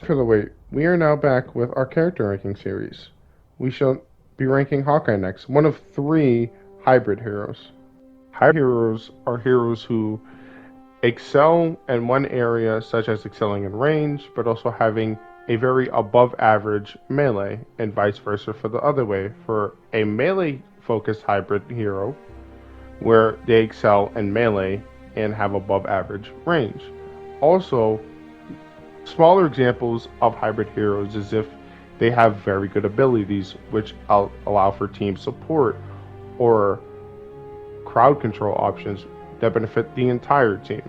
For the wait, we are now back with our character ranking series. We shall be ranking Hawkeye next, one of three hybrid heroes. Hybrid heroes are heroes who excel in one area, such as excelling in range, but also having a very above average melee, and vice versa for the other way. For a melee focused hybrid hero, where they excel in melee and have above average range. Also, smaller examples of hybrid heroes is if they have very good abilities, which allow for team support or crowd control options that benefit the entire team.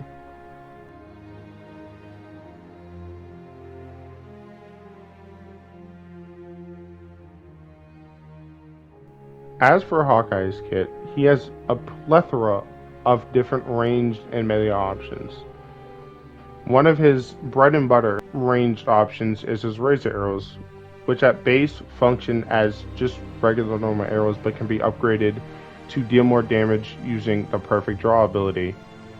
As for Hawkeye's kit, he has a plethora of different ranged and melee options. One of his bread and butter ranged options is his razor arrows, which at base function as just regular normal arrows but can be upgraded to deal more damage using the perfect draw ability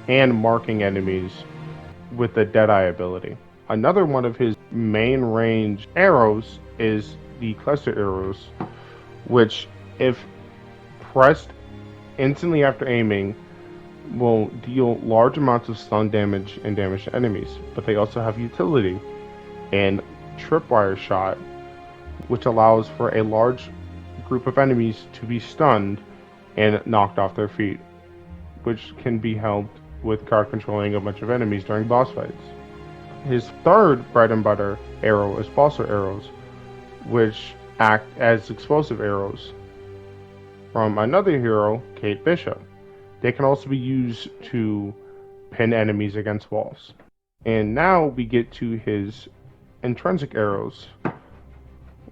and marking enemies with the Deadeye ability. Another one of his main range arrows is the cluster arrows, which if pressed instantly after aiming will deal large amounts of stun damage and damage to enemies, but they also have utility and tripwire shot, which allows for a large group of enemies to be stunned and knocked off their feet, which can be helped with crowd controlling a bunch of enemies during boss fights. His third bread and butter arrow is pulsar arrows, which act as explosive arrows. From another hero, Kate Bishop. They can also be used to pin enemies against walls. And now we get to his intrinsic arrows.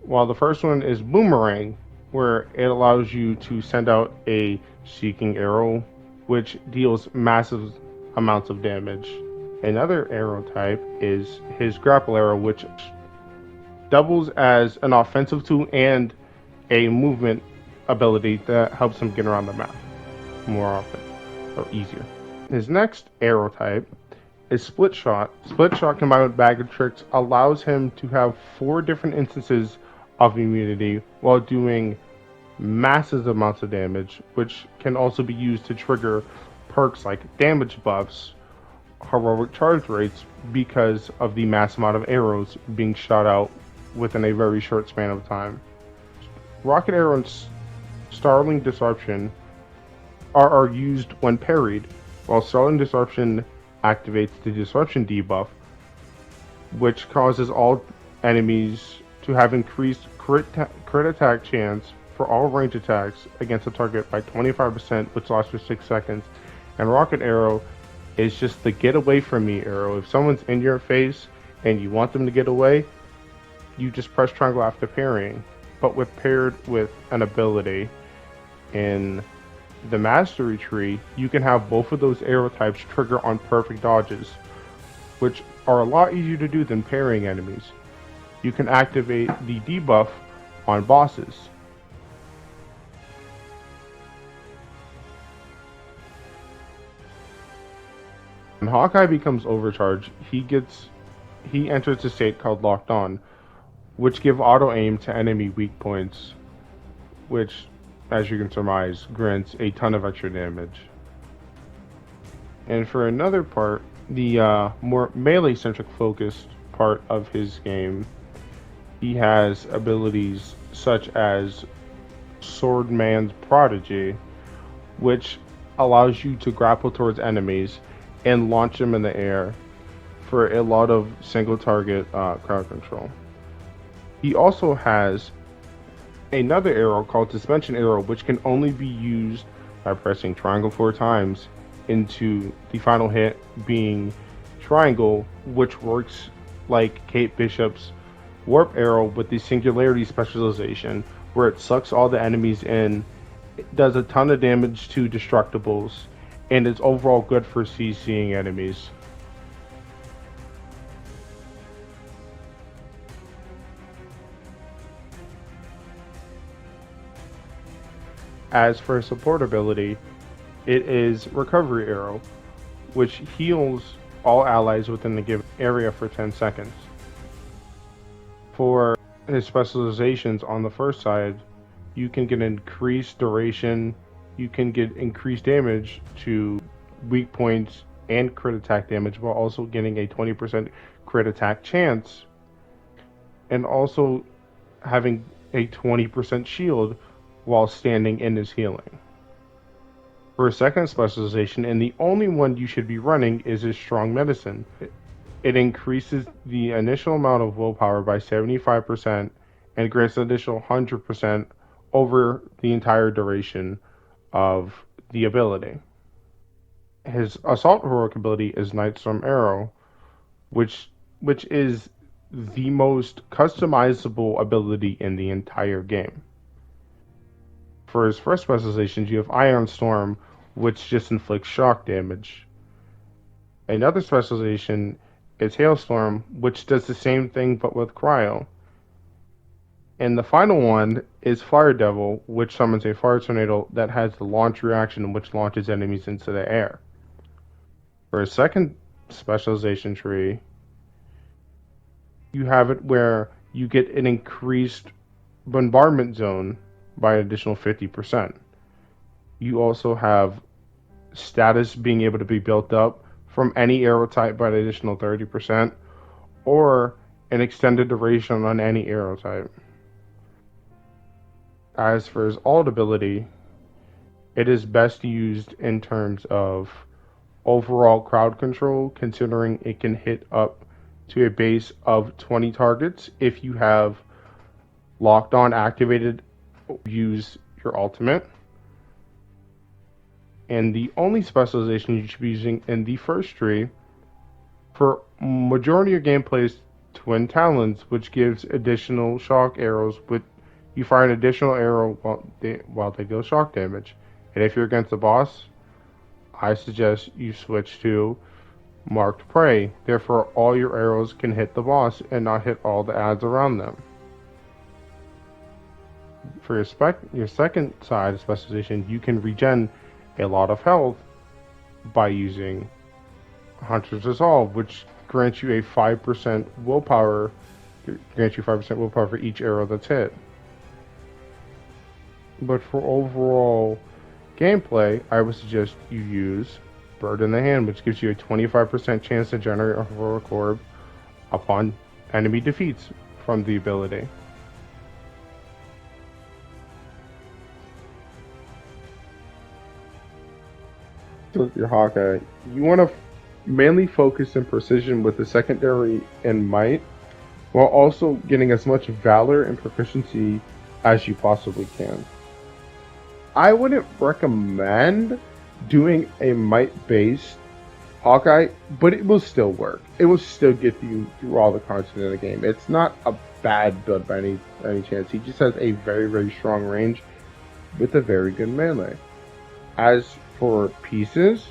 While the first one is Boomerang, where it allows you to send out a seeking arrow, which deals massive amounts of damage. Another arrow type is his grapple arrow, which doubles as an offensive tool and a movement ability that helps him get around the map more often or easier. His next arrow type is Split Shot. Split Shot combined with Bag of Tricks allows him to have 4 different instances of immunity while doing massive amounts of damage, which can also be used to trigger perks like damage buffs, heroic charge rates, because of the mass amount of arrows being shot out within a very short span of time. Rocket Arrow and Starling Disruption are used when parried, while Starling Disruption activates the Disruption debuff, which causes all enemies to have increased crit attack chance for all range attacks against a target by 25%, which lasts for 6 seconds. And Rocket Arrow is just the get away from me arrow. If someone's in your face and you want them to get away, you just press triangle after parrying. But paired with an ability in the mastery tree, you can have both of those arrow types trigger on perfect dodges, which are a lot easier to do than parrying enemies. You can activate the debuff on bosses. When Hawkeye becomes overcharged, he enters a state called Locked On, which give auto aim to enemy weak points, which, as you can surmise, grants a ton of extra damage. And for another part, the more melee-centric focused part of his game, he has abilities such as Swordman's Prodigy, which allows you to grapple towards enemies and launch them in the air for a lot of single target crowd control. He also has another arrow called Suspension Arrow, which can only be used by pressing triangle 4 times into the final hit being triangle, which works like Kate Bishop's Warp Arrow with the Singularity specialization, where it sucks all the enemies in, it does a ton of damage to destructibles, and is overall good for CCing enemies. As for support ability, it is Recovery Arrow, which heals all allies within the given area for 10 seconds. For his specializations on the first side, you can get increased duration, you can get increased damage to weak points and crit attack damage while also getting a 20% crit attack chance, and also having a 20% shield while standing in his healing. For a second specialization, and the only one you should be running, is his Strong Medicine. It increases the initial amount of willpower by 75% and grants an additional 100% over the entire duration of the ability. His Assault Heroic ability is Nightstorm Arrow, which is the most customizable ability in the entire game. For his first specializations, you have Iron Storm, which just inflicts shock damage. Another specialization is Hailstorm, which does the same thing but with Cryo. And the final one is Fire Devil, which summons a fire tornado that has the launch reaction, which launches enemies into the air. For a second specialization tree, you have it where you get an increased bombardment zone by an additional 50%. You also have status being able to be built up from any arrow type by an additional 30%, or an extended duration on any arrow type. As for his ult ability, it is best used in terms of overall crowd control, considering it can hit up to a base of 20 targets if you have locked on activated, use your ultimate. And the only specialization you should be using in the first tree for majority of your gameplay is Twin Talons, which gives additional shock arrows. With you fire an additional arrow while they deal shock damage. And if you're against the boss, I suggest you switch to Marked Prey. Therefore, all your arrows can hit the boss and not hit all the adds around them. For your second side specialization, you can regen a lot of health by using Hunter's Resolve, which grants you a 5% willpower. Grants you 5% willpower for each arrow that's hit. But for overall gameplay, I would suggest you use Bird in the Hand, which gives you a 25% chance to generate a heroic orb upon enemy defeats from the ability. So with your Hawkeye, you want to mainly focus in precision with the secondary and might, while also getting as much valor and proficiency as you possibly can. I wouldn't recommend doing a might-based Hawkeye, but it will still work. It will still get you through all the content in the game. It's not a bad build by any chance. He just has a very, very strong range with a very good melee. As for pieces,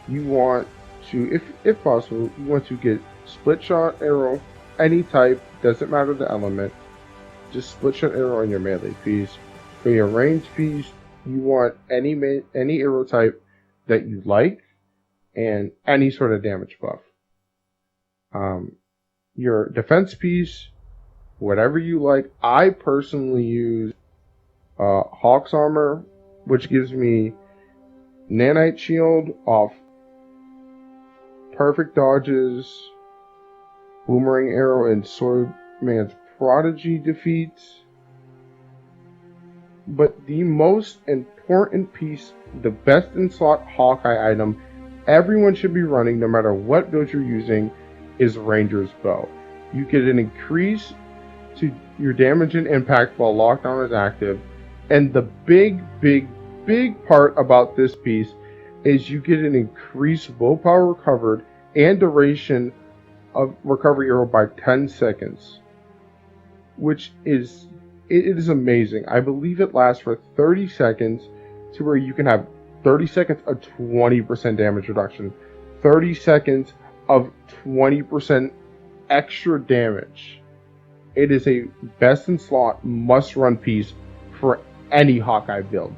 you want to, if possible, you want to get split shot arrow, any type, doesn't matter the element, just split shot arrow on your melee piece. For your range piece, you want any arrow type that you like and any sort of damage buff. Your defense piece, whatever you like. I personally use Hawk's Armor, which gives me Nanite Shield off perfect dodges, Boomerang Arrow, and Swordman's Prodigy defeats. But the most important piece, the best in slot Hawkeye item everyone should be running no matter what build you're using, is Ranger's Bow. You get an increase to your damage and impact while lockdown is active, and the big part about this piece is you get an increased willpower recovered and duration of recovery arrow by 10 seconds, which is amazing. I believe it lasts for 30 seconds, to where you can have 30 seconds of 20% damage reduction, 30 seconds of 20% extra damage. It is a best in slot must run piece for any Hawkeye build.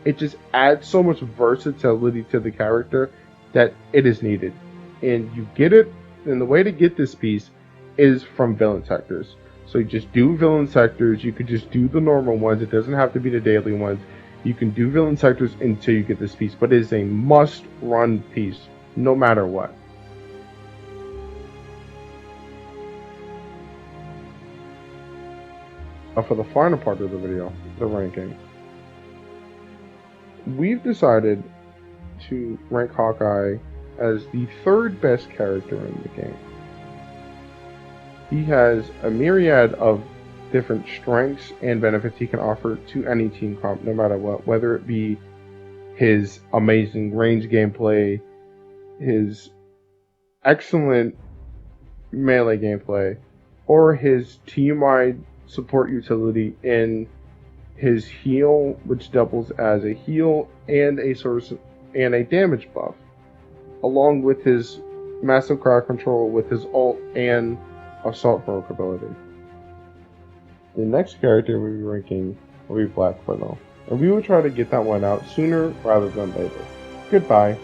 It just adds so much versatility to the character that it is needed. And you get it, and the way to get this piece is from villain sectors. So you just do villain sectors. You could just do the normal ones. It doesn't have to be the daily ones. You can do villain sectors until you get this piece, but it is a must-run piece, no matter what. Now for the final part of the video, the ranking. We've decided to rank Hawkeye as the third best character in the game. He has a myriad of different strengths and benefits he can offer to any team comp, no matter what, whether it be his amazing range gameplay, his excellent melee gameplay, or his team-wide support utility in his heal, which doubles as a heal and a source and a damage buff, along with his massive crowd control with his ult and assault heroic ability. The next character we'll be ranking will be Black Widow, and we will try to get that one out sooner rather than later. Goodbye.